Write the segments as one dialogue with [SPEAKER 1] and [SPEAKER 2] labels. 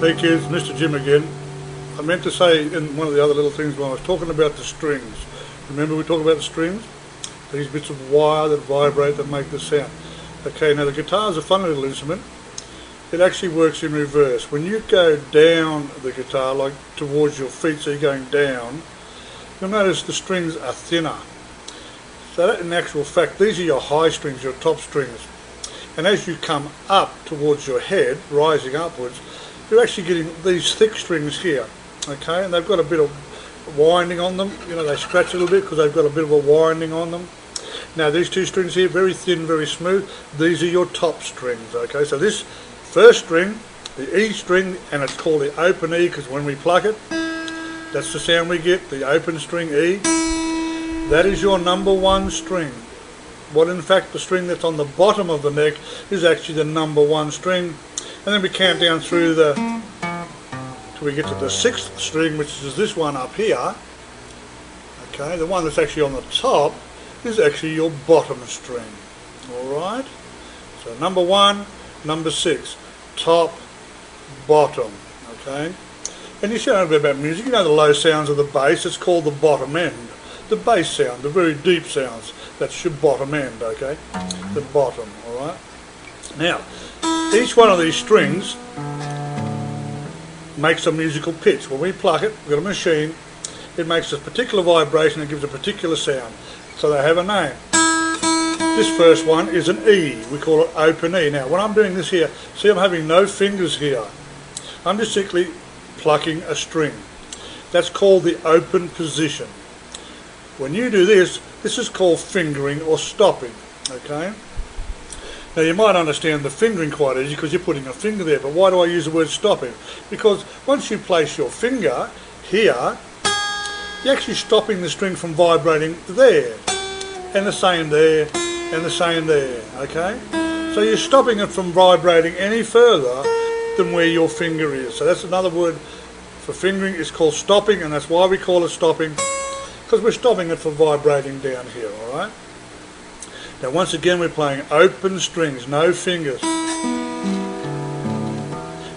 [SPEAKER 1] Hey kids, Mr. Jim again. I meant to say in one of the other little things when I was talking about the strings. Remember we talked about the strings? These bits of wire that vibrate that make the sound. Okay, now the guitar is a fun little instrument. It actually works in reverse. When you go down the guitar, like towards your feet, so you're going down, you'll notice the strings are thinner. So that in actual fact, these are your high strings, your top strings. And as you come up towards your head, rising upwards, you're actually getting these thick strings here, okay, and they've got a bit of winding on them. You know, they scratch a little bit because they've got a bit of a winding on them. Now these two strings here, very thin, very smooth, these are your top strings, okay. So this first string, the E string, and it's called the open E because when we pluck it, that's the sound we get, the open string E. That is your number one string. Well, in fact, the string that's on the bottom of the neck is actually the number one string. And then we count down through till we get to the sixth string, which is this one up here. Okay, the one that's actually on the top is actually your bottom string. Alright? So number one, number six, top, bottom. Okay? And you know a bit about music, you know the low sounds of the bass, it's called the bottom end. The bass sound, the very deep sounds, that's your bottom end, okay? The bottom, alright? Now, each one of these strings makes a musical pitch. When we pluck it, we've got a machine, it makes a particular vibration and gives a particular sound. So they have a name. This first one is an E, we call it open E. Now when I'm doing this here, see I'm having no fingers here. I'm just simply plucking a string. That's called the open position. When you do this, this is called fingering or stopping, okay? Now you might understand the fingering quite easy because you're putting a finger there, but why do I use the word stopping? Because once you place your finger here, you're actually stopping the string from vibrating there, and the same there, and the same there, okay? So you're stopping it from vibrating any further than where your finger is. So that's another word for fingering, it's called stopping, and that's why we call it stopping, because we're stopping it from vibrating down here, alright? Now once again we're playing open strings, no fingers. Now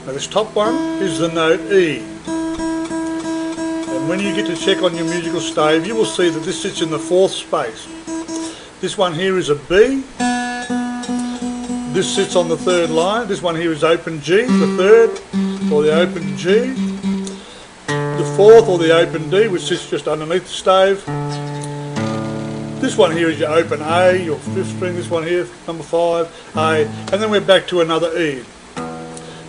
[SPEAKER 1] this top one is the note E. And when you get to check on your musical stave, you will see that this sits in the fourth space. This one here is a B. This sits on the third line. This one here is open G, the third, or the open G. The fourth, or the open D, which sits just underneath the stave. This one here is your open A, your fifth string, this one here, number 5, A, and then we're back to another E.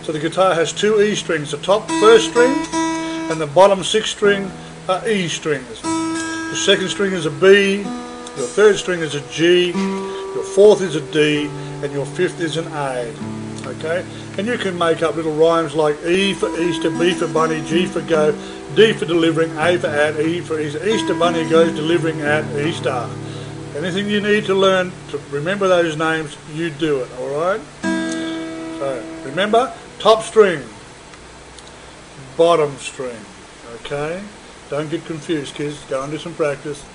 [SPEAKER 1] So the guitar has two E strings, the top first string and the bottom sixth string are E strings. The second string is a B, your third string is a G, your fourth is a D, and your fifth is an A. Okay? And you can make up little rhymes like E for Easter, B for bunny, G for go, D for delivering, A for at, E for Easter. Easter bunny goes delivering at Easter. Anything you need to learn to remember those names, you do it, alright? So, remember, top string, bottom string, okay? Don't get confused, kids. Go and do some practice.